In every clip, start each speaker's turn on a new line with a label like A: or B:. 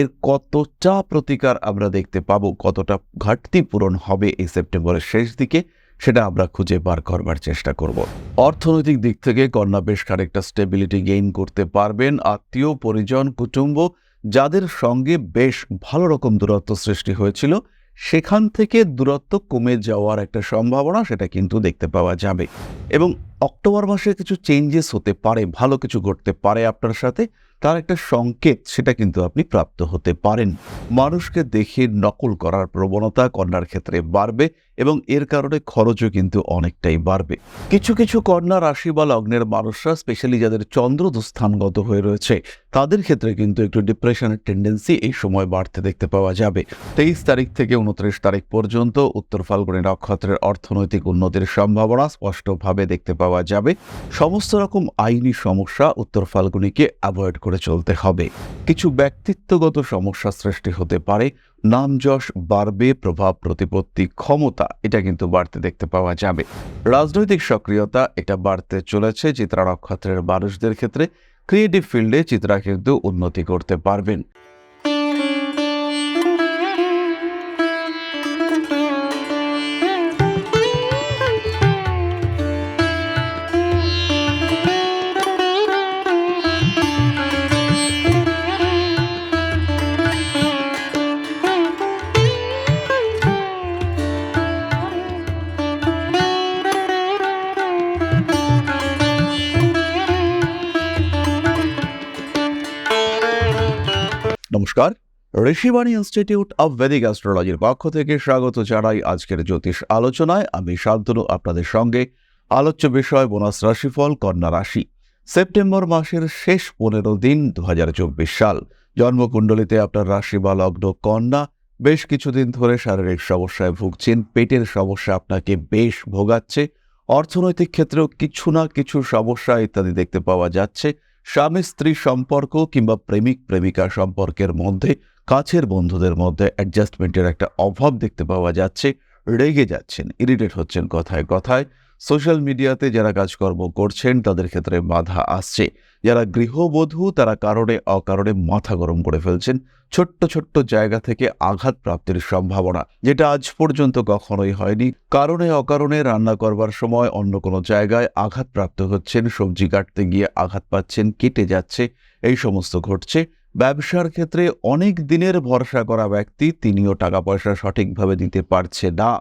A: এর কতটা প্রতিকার আমরা দেখতে পাবো, কতটা ঘাটতি পূরণ হবে এই সেপ্টেম্বরের শেষ দিকে, সেটা আমরা খুঁজে বার করবার চেষ্টা করব। অর্থনৈতিক দিক থেকে কন্যা বেশ খানিকটা স্টেবিলিটি গেইন করতে পারবেন। আত্মীয় পরিজন কুটুম্ব যাদের সঙ্গে বেশ ভালো রকম দূরত্ব সৃষ্টি হয়েছিল, সেখান থেকে দূরত্ব কমে যাওয়ার একটা সম্ভাবনা সেটা কিন্তু দেখতে পাওয়া যাবে। এবং অক্টোবর মাসে কিছু চেঞ্জেস হতে পারে, ভালো কিছু ঘটতে পারে আপনার সাথে, তার একটা সংকেত সেটা কিন্তু আপনি প্রাপ্ত হতে পারেন। মানুষকে দেখে নকল করার প্রবণতা কন্যার ক্ষেত্রে বাড়বে এবং এর কারণে খরচও কিন্তু অনেকটাই বাড়বে। কিছু কিছু কন্যা রাশি বা লগ্নের মানুষরা, স্পেশালি যাদের চন্দ্র দুস্থানগত হয়ে রয়েছে, তাদের ক্ষেত্রে কিন্তু একটু ডিপ্রেশনের টেন্ডেন্সি এই সময় বাড়তে দেখতে পাওয়া যাবে। 23 তারিখ থেকে 29 তারিখ পর্যন্ত উত্তর ফাল্গুনী নক্ষত্রের অর্থনৈতিক উন্নতির সম্ভাবনা স্পষ্টভাবে দেখতে পাওয়া যাবে। সমস্ত রকম আইনি সমস্যা উত্তর ফাল্গুনীকে অ্যাভয়েড করে চলতে হবে। কিছু ব্যক্তিত্বগত সমস্যা সৃষ্টি হতে পারে, নাম যশ বাড়বে, প্রভাব প্রতিপত্তি ক্ষমতা এটা কিন্তু বাড়তে দেখতে পাওয়া যাবে। রাজনৈতিক সক্রিয়তা এটা বাড়তে চলেছে চিত্রা নক্ষত্রের মানুষদের ক্ষেত্রে। ক্রিয়েটিভ ফিল্ডে চিত্রা কিন্তু উন্নতি করতে পারবেন। নমস্কার, ঋষিবাণী ইনস্টিটিউট অব ভেদিক অ্যাস্ট্রোলজির পক্ষ থেকে স্বাগত জানাই আজকের জ্যোতিষ আলোচনায়। আমি শান্তনু আপনাদের সঙ্গে। আলোচ্য বিষয় বোনাস রাশিফল কন্যা রাশি। সেপ্টেম্বর মাসের শেষ 15 দিন 2024 সাল। জন্মকুণ্ডলিতে আপনার রাশি বা লগ্ন কন্যা। বেশ কিছুদিন ধরে শারীরিক সমস্যায় ভুগছেন, পেটের সমস্যা আপনাকে বেশ ভোগাচ্ছে। অর্থনৈতিক ক্ষেত্রেও কিছু না কিছু সমস্যা ইত্যাদি দেখতে পাওয়া যাচ্ছে। স্বামী স্ত্রী সম্পর্ক কিংবা প্রেমিক প্রেমিকা সম্পর্কের মধ্যে, কাছের বন্ধুদের মধ্যে অ্যাডজাস্টমেন্টের একটা অভাব দেখতে পাওয়া যাচ্ছে। রেগে যাচ্ছেন, ইরিটেট হচ্ছেন কথায় কথায়। সোশ্যাল মিডিয়াতে যারা কাজকর্ম করছেন তাদের ক্ষেত্রে বাধা আসছে। যারা গৃহবধূ তারা কারণে অকারণে মাথা গরম করে ফেলছেন। ছোট্ট ছোট্ট জায়গা থেকে আঘাত প্রাপ্তির সম্ভাবনা, যেটা আজ পর্যন্ত কখনোই হয়নি। কারণে অকারণে রান্না করবার সময় অন্য কোনো জায়গায় আঘাতপ্রাপ্ত হচ্ছেন, সবজি কাটতে গিয়ে আঘাত পাচ্ছেন, কেটে যাচ্ছে, এই সমস্ত ঘটছে। ব্যবসার ক্ষেত্রে অনেক দিনের ভরসা করা ব্যক্তি, তিনিও টাকা পয়সা সঠিকভাবে দিতে পারছে না।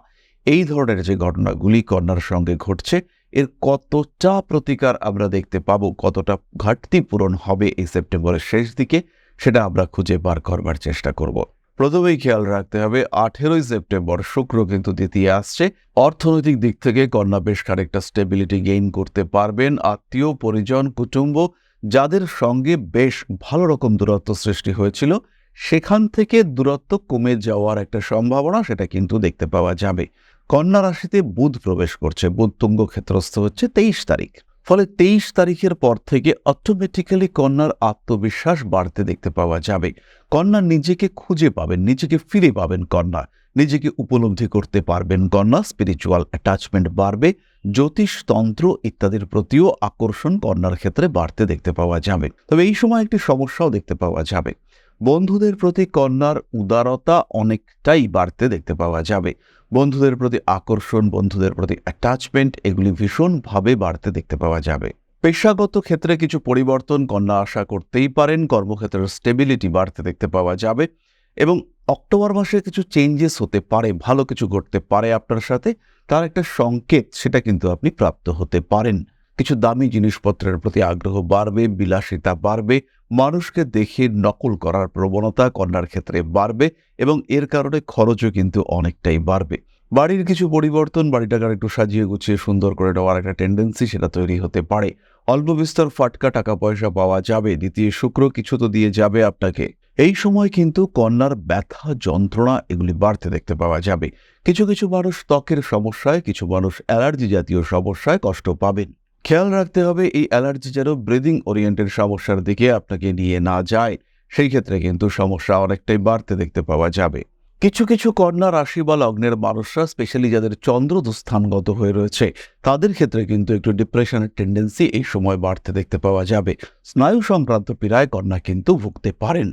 A: এই ধরনের যে ঘটনাগুলি কন্যার সঙ্গে ঘটছে, এর কতটা প্রতিকার আমরা দেখতে পাবো, কতটা ঘাটতি পূরণ হবে এই সেপ্টেম্বরের শেষ দিকে, সেটা আমরা খুঁজে বার করবার চেষ্টা করব। প্রথমেই খেয়াল রাখতে হবে 18 সেপ্টেম্বর শুক্র কিন্তু দ্বিতীয় আসছে। অর্থনৈতিক দিক থেকে কন্যা বেশ খানিকটা স্টেবিলিটি গেইন করতে পারবেন। আত্মীয় পরিজন কুটুম্ব যাদের সঙ্গে বেশ ভালো রকম দূরত্ব সৃষ্টি হয়েছিল, সেখান থেকে দূরত্ব কমে যাওয়ার একটা সম্ভাবনা সেটা কিন্তু দেখতে পাওয়া যাবে। কন্যা রাশিতে বুধ প্রবেশ করছে, বুধ তুঙ্গ ক্ষেত্রস্থ হচ্ছে 23 তারিখ। ফলে 23 তারিখের পর থেকে অটোমেটিক্যালি কন্যার আত্মবিশ্বাস বাড়তে দেখতে পাওয়া যাবে। কন্যা নিজেকে খুঁজে পাবেন, নিজেকে ফিরে পাবেন। কন্যা নিজেকে উপলব্ধি করতে পারবেন। কন্যা স্পিরিচুয়াল অ্যাটাচমেন্ট বাড়বে। জ্যোতিষতন্ত্র ইত্যাদির প্রতিও আকর্ষণ কন্যার ক্ষেত্রে বাড়তে দেখতে পাওয়া যাবে। তবে এই সময় একটি সমস্যাও দেখতে পাওয়া যাবে। বন্ধুদের প্রতি কন্যার উদারতা অনেকটাই বাড়তে দেখতে পাওয়া যাবে। বন্ধুদের প্রতি আকর্ষণ, বন্ধুদের প্রতি অ্যাটাচমেন্ট এগুলি ভীষণভাবে বাড়তে দেখতে পাওয়া যাবে। পেশাগত ক্ষেত্রে কিছু পরিবর্তন কন্যা আশা করতেই পারেন। কর্মক্ষেত্রের স্টেবিলিটি বাড়তে দেখতে পাওয়া যাবে এবং অক্টোবর মাসে কিছু চেঞ্জেস হতে পারে, ভালো কিছু ঘটতে পারে আপনার সাথে, তার একটা সংকেত সেটা কিন্তু আপনি প্রাপ্ত হতে পারেন। কিছু দামি জিনিসপত্রের প্রতি আগ্রহ বাড়বে, বিলাসিতা বাড়বে, মানুষকে দেখে নকল করার প্রবণতা কন্যার ক্ষেত্রে বাড়বে এবং এর কারণে খরচও কিন্তু অনেকটাই বাড়বে। বাড়ির কিছু পরিবর্তন, বাড়িটাকে একটু সাজিয়ে গুছিয়ে সুন্দর করে নেওয়ার একটা টেন্ডেন্সি সেটা তৈরি হতে পারে। অল্প বিস্তর ফাটকা টাকা পয়সা পাওয়া যাবে। দ্বিতীয় শুক্র কিছু তো দিয়ে যাবে আপনাকে। এই সময় কিন্তু কন্যার ব্যথা যন্ত্রণা এগুলি বাড়তে দেখতে পাওয়া যাবে। কিছু কিছু মানুষ ত্বকের সমস্যায়, কিছু মানুষ অ্যালার্জি জাতীয় সমস্যায় কষ্ট পাবেন। খেয়াল রাখতে হবে এই অ্যালার্জি যেন ব্রিদিং ওরিয়েন্টেড সমস্যার দিকে আপনাকে নিয়ে না যায়। সেই ক্ষেত্রে কিন্তু সমস্যা অনেকটাই বাড়তে দেখতে পাওয়া যাবে। কিছু কিছু কন্যা রাশি বা লগ্নের মানুষরা, স্পেশালি যাদের চন্দ্র দুস্থানগত হয়ে রয়েছে, তাদের ক্ষেত্রে কিন্তু একটু ডিপ্রেশনের টেন্ডেন্সি এই সময় বাড়তে দেখতে পাওয়া যাবে। স্নায়ু সংক্রান্ত পীড়ায় কন্যা কিন্তু ভুগতে পারেন।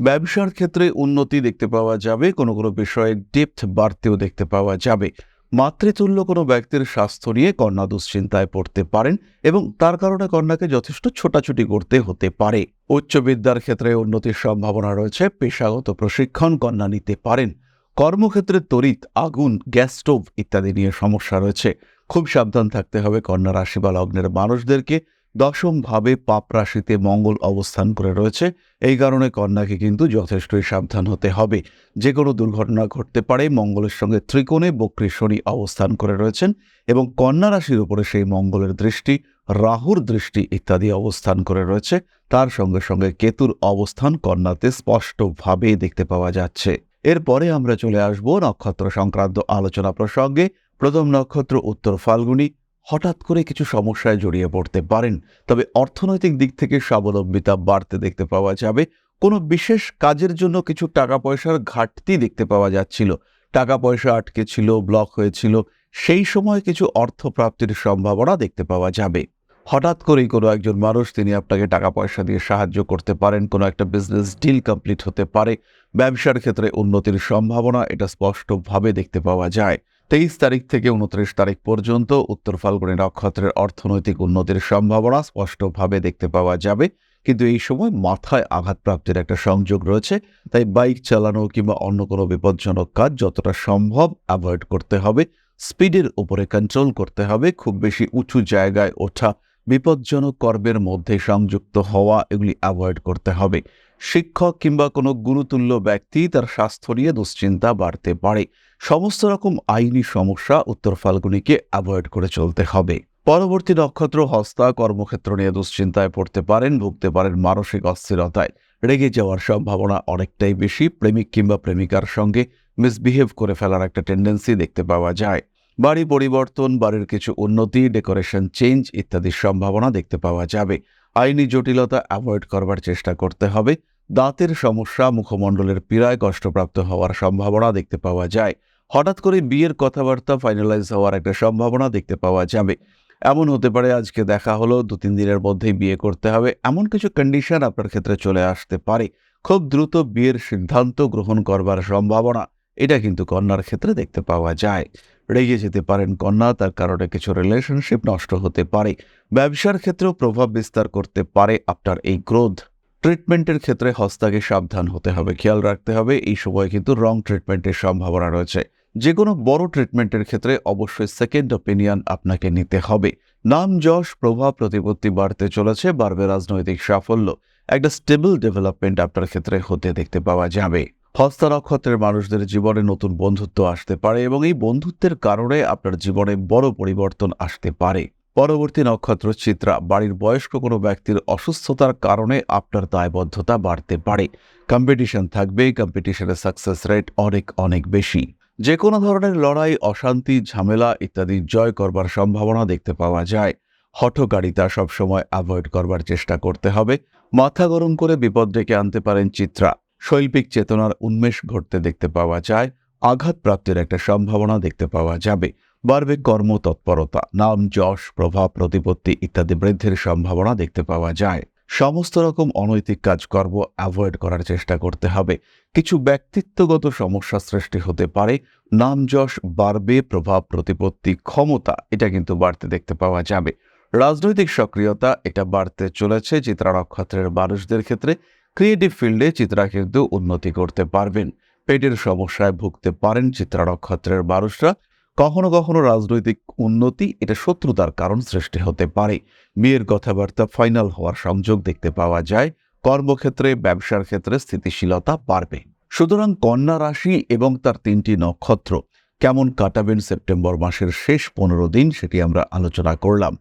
A: ব্যবসার ক্ষেত্রে উন্নতি দেখতে পাওয়া যাবে, কোনো কোনো বিষয়ে ডেপথ বাড়তেও দেখতে পাওয়া যাবে। মাতৃতুল্য কোনো ব্যক্তির স্বাস্থ্য নিয়ে কন্যা দুশ্চিন্তায় পড়তে পারেন এবং তার কারণে কন্যাকে যথেষ্ট ছোটাছুটি করতে হতে পারে। উচ্চ বিদ্যার ক্ষেত্রে উন্নতির সম্ভাবনা রয়েছে, পেশাগত প্রশিক্ষণ কন্যা নিতে পারেন। কর্মক্ষেত্রে তড়িৎ, আগুন, গ্যাস স্টোভ ইত্যাদি নিয়ে সমস্যা রয়েছে, খুব সাবধান থাকতে হবে কন্যা রাশি বা লগ্নের মানুষদেরকে। দশম ভাবে পাপ রাশিতে মঙ্গল অবস্থান করে রয়েছে, এই কারণে কন্যাকে কিন্তু যথেষ্টই সাবধান হতে হবে। যে কোনো দুর্ঘটনা ঘটতে পারে। মঙ্গলের সঙ্গে ত্রিকোণে বক্রী শনি অবস্থান করে রয়েছেন এবং কন্যা রাশির উপরে সেই মঙ্গলের দৃষ্টি, রাহুর দৃষ্টি ইত্যাদি অবস্থান করে রয়েছে। তার সঙ্গে সঙ্গে কেতুর অবস্থান কন্যাতে স্পষ্টভাবে দেখতে পাওয়া যাচ্ছে। এরপরে আমরা চলে আসব নক্ষত্র সংক্রান্ত আলোচনা প্রসঙ্গে। প্রথম নক্ষত্র উত্তর ফাল্গুনী। হঠাৎ করে কিছু সমস্যায় জড়িয়ে পড়তে পারেন, তবে অর্থনৈতিক দিক থেকে স্বাবলম্বিতা বাড়তে দেখতে পাওয়া যাবে। কোনো বিশেষ কাজের জন্য কিছু টাকা পয়সার ঘাটতি দেখতে পাওয়া যাচ্ছিল, টাকা পয়সা আটকে ছিল, ব্লক হয়েছিল, সেই সময় কিছু অর্থ প্রাপ্তির সম্ভাবনা দেখতে পাওয়া যাবে। হঠাৎ করেই কোনো একজন মানুষ তিনি আপনাকে টাকা পয়সা দিয়ে সাহায্য করতে পারেন, কোনো একটা বিজনেস ডিল কমপ্লিট হতে পারে। ব্যবসার ক্ষেত্রে উন্নতির সম্ভাবনা এটা স্পষ্টভাবে দেখতে পাওয়া যায়। 23 তারিখ থেকে 29 তারিখ পর্যন্ত উত্তর ফাল্গুনী নক্ষত্রের অর্থনৈতিক উন্নতির সম্ভাবনা স্পষ্টভাবে দেখতে পাওয়া যাবে, কিন্তু এই সময় মাথায় আঘাতপ্রাপ্তির একটা সংযোগ রয়েছে। তাই বাইক চালানো কিংবা অন্য কোনো বিপজ্জনক কাজ যতটা সম্ভব অ্যাভয়েড করতে হবে। স্পিডের উপরে কন্ট্রোল করতে হবে। খুব বেশি উঁচু জায়গায় ওঠা, বিপজ্জনক কর্মের মধ্যে সংযুক্ত হওয়া, এগুলি অ্যাভয়েড করতে হবে। শিক্ষক কিংবা কোনো গুরুতুল্য ব্যক্তি, তার স্বাস্থ্য নিয়ে দুশ্চিন্তা বাড়তে পারে। সমস্ত রকম আইনি সমস্যা উত্তর ফাল্গুনীকে অ্যাভয়েড করে চলতে হবে। পরবর্তী নক্ষত্র হস্তা। কর্মক্ষেত্র নিয়ে দুশ্চিন্তায় পড়তে পারেন, ভুগতে পারেন মানসিক অস্থিরতায়, রেগে যাওয়ার সম্ভাবনা অনেকটাই বেশি। প্রেমিক কিংবা প্রেমিকার সঙ্গে মিসবিহেভ করে ফেলার একটা টেন্ডেন্সি দেখতে পাওয়া যায়। বাড়ি পরিবর্তন, বাড়ির কিছু উন্নতি, ডেকোরেশন চেঞ্জ ইত্যাদির সম্ভাবনা দেখতে পাওয়া যাবে। আইনি জটিলতা অ্যাভয়েড করবার চেষ্টা করতে হবে। দাঁতের সমস্যা, মুখমণ্ডলের পীড়ায় কষ্টপ্রাপ্ত হওয়ার সম্ভাবনা দেখতে পাওয়া যায়। হঠাৎ করে বিয়ের কথাবার্তা ফাইনালাইজ হওয়ার একটা সম্ভাবনা দেখতে পাওয়া যাবে। এমন হতে পারে আজকে দেখা হলো, 2-3 দিনের মধ্যেই বিয়ে করতে হবে, এমন কিছু কন্ডিশন আপনার ক্ষেত্রে চলে আসতে পারে। খুব দ্রুত বিয়ের সিদ্ধান্ত গ্রহণ করবার সম্ভাবনা এটা কিন্তু কন্যার ক্ষেত্রে দেখতে পাওয়া যায়। রেগে যেতে পারেন কন্যা, তার কারণে কিছু রিলেশনশিপ নষ্ট হতে পারে। ব্যবসার ক্ষেত্রেও প্রভাব বিস্তার করতে পারে আপনার এই ক্রোধ। ট্রিটমেন্টের ক্ষেত্রে হস্তাকে সাবধান হতে হবে, খেয়াল রাখতে হবে। এই সময় কিন্তু রং ট্রিটমেন্টের সম্ভাবনা রয়েছে। যে কোনো বড় ট্রিটমেন্টের ক্ষেত্রে অবশ্যই সেকেন্ড ওপিনিয়ন আপনাকে নিতে হবে। নাম যশ, প্রভাব প্রতিপত্তি বাড়তে চলেছে, বাড়বে রাজনৈতিক সাফল্য। একটা স্টেবল ডেভেলপমেন্ট আপনার ক্ষেত্রে হতে দেখতে পাওয়া যাবে। হস্তা নক্ষত্রের মানুষদের জীবনে নতুন বন্ধুত্ব আসতে পারে এবং এই বন্ধুত্বের কারণে আপনার জীবনে বড় পরিবর্তন আসতে পারে। পরবর্তী নক্ষত্র চিত্রা। বাড়ির বয়স্ক কোনো ব্যক্তির অসুস্থতার কারণে আপনার দায়বদ্ধতা বাড়তে পারে। কম্পিটিশন থাকবে, কম্পিটিশনের সাকসেস রেট অনেক অনেক বেশি। যে কোনো ধরনের লড়াই, অশান্তি, ঝামেলা ইত্যাদি জয় করবার সম্ভাবনা দেখতে পাওয়া যায়। হঠকারিতা সবসময় অ্যাভয়েড করবার চেষ্টা করতে হবে। মাথা গরম করে বিপদ ডেকে আনতে পারেন চিত্রা। শৈল্পিক চেতনার উন্মেষ ঘটতে দেখতে পাওয়া যায়। আঘাত প্রাপ্তির একটা সম্ভাবনা দেখতে পাওয়া যাবে। বাড়বে কর্মতৎপরতা, নাম যশ, প্রভাব প্রতিপত্তি ইত্যাদি বৃদ্ধির সম্ভাবনা দেখতে পাওয়া যায়। সমস্ত রকম অনৈতিক কাজকর্ম অ্যাভয়েড করার চেষ্টা করতে হবে। কিছু ব্যক্তিত্বগত সমস্যা সৃষ্টি হতে পারে। নাম যশ বাড়বে, প্রভাব প্রতিপত্তি ক্ষমতা এটা কিন্তু বাড়তে দেখতে পাওয়া যাবে। রাজনৈতিক সক্রিয়তা এটা বাড়তে চলেছে চিত্রা নক্ষত্রের মানুষদের ক্ষেত্রে। ক্রিয়েটিভ ফিল্ডে চিত্রা কিন্তু উন্নতি করতে পারবেন। পেটের সমস্যায় ভুগতে পারেন চিত্রা নক্ষত্রের মানুষরা। কখনো কখনো রাজনৈতিক উন্নতি এটা শত্রুতার কারণ সৃষ্টি হতে পারে। বিয়ের কথাবার্তা ফাইনাল হওয়ার সংযোগ দেখতে পাওয়া যায়। কর্মক্ষেত্রে, ব্যবসার ক্ষেত্রে স্থিতিশীলতা বাড়বে। সুতরাং কন্যা রাশি এবং তার 3টি নক্ষত্র কেমন কাটাবেন সেপ্টেম্বর মাসের শেষ 15 দিন সেটি আমরা আলোচনা করলাম।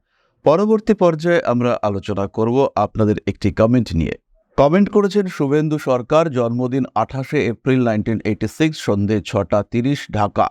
A: পরবর্তী পর্যায়ে আমরা আলোচনা করব আপনাদের একটি কমেন্ট নিয়ে। কমেন্ট করেছেন শুভেন্দু সরকার, জন্মদিন 28 এপ্রিল 1986, সন্ধে 6:30 ঢাকা।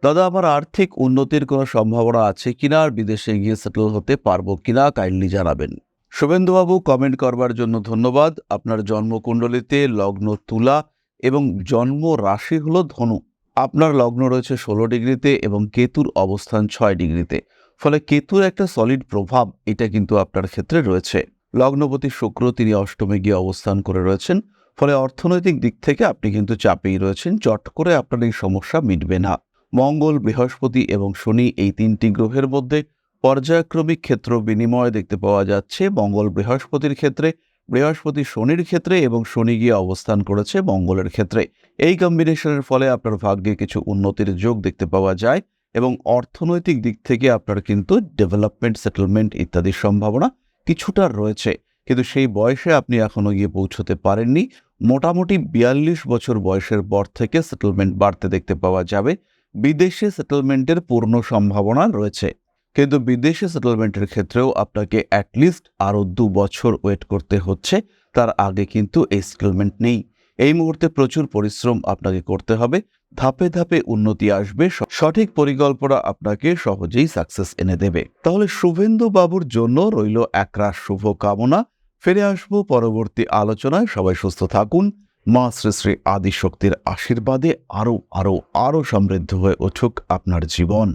A: দাদা, আমার আর্থিক উন্নতির কোনো সম্ভাবনা আছে কিনা, আর বিদেশে গিয়ে সেটেল হতে পারবো কিনা কাইন্ডলি জানাবেন। শুভেন্দুবাবু, কমেন্ট করবার জন্য ধন্যবাদ। আপনার জন্মকুণ্ডলিতে লগ্ন তুলা এবং জন্ম রাশি হলো ধনু। আপনার লগ্ন রয়েছে 16 ডিগ্রিতে এবং কেতুর অবস্থান 6 ডিগ্রিতে। ফলে কেতুর একটা সলিড প্রভাব এটা কিন্তু আপনার ক্ষেত্রে রয়েছে। লগ্নপতি শুক্র তিনি অষ্টমে গিয়ে অবস্থান করে রয়েছেন। ফলে অর্থনৈতিক দিক থেকে আপনি কিন্তু চাপেই রয়েছেন, চট করে আপনার এই সমস্যা মিটবে না। মঙ্গল, বৃহস্পতি এবং শনি এই 3টি গ্রহের মধ্যে পর্যায়ক্রমিক ক্ষেত্র বিনিময় দেখতে পাওয়া যাচ্ছে। মঙ্গল বৃহস্পতির ক্ষেত্রে, বৃহস্পতি শনির ক্ষেত্রে এবং শনি গিয়ে অবস্থান করেছে মঙ্গলের ক্ষেত্রে। এই কম্বিনেশনের ফলে আপনার ভাগ্যে কিছু উন্নতির যোগ দেখতে পাওয়া যায় এবং অর্থনৈতিক দিক থেকে আপনার কিন্তু ডেভেলপমেন্ট, সেটেলমেন্ট ইত্যাদির সম্ভাবনা কিছুটা রয়েছে। কিন্তু সেই বয়সে আপনি এখনো গিয়ে পৌঁছতে পারেননি। মোটামুটি 42 বছর বয়সের পর থেকে সেটেলমেন্ট বাড়তে দেখতে পাওয়া যাবে। বিদেশে সেটেলমেন্টের পূর্ণ সম্ভাবনা রয়েছে, কিন্তু বিদেশে সেটেলমেন্টের ক্ষেত্রেও আপনাকে অ্যাটলিস্ট আরও 2 বছর ওয়েট করতে হচ্ছে। তার আগে কিন্তু এই সেটেলমেন্ট নেই। এই মুহূর্তে প্রচুর পরিশ্রম আপনাকে করতে হবে। ধাপে ধাপে উন্নতি আসবে, সঠিক পরিকল্পনা আপনাকে সহজেই সাকসেস এনে দেবে। তাহলে শুভেন্দু বাবুর জন্য রইল একরাশ শুভ কামনা। ফিরে আসবো পরবর্তী আলোচনায়। সবাই সুস্থ থাকুন। মা শ্রী শ্রী আদিশক্তির আশীর্বাদে আরো আরো আরো সমৃদ্ধ হয়ে উঠুক আপনার জীবন।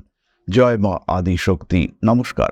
A: জয় মা আদিশক্তি। নমস্কার।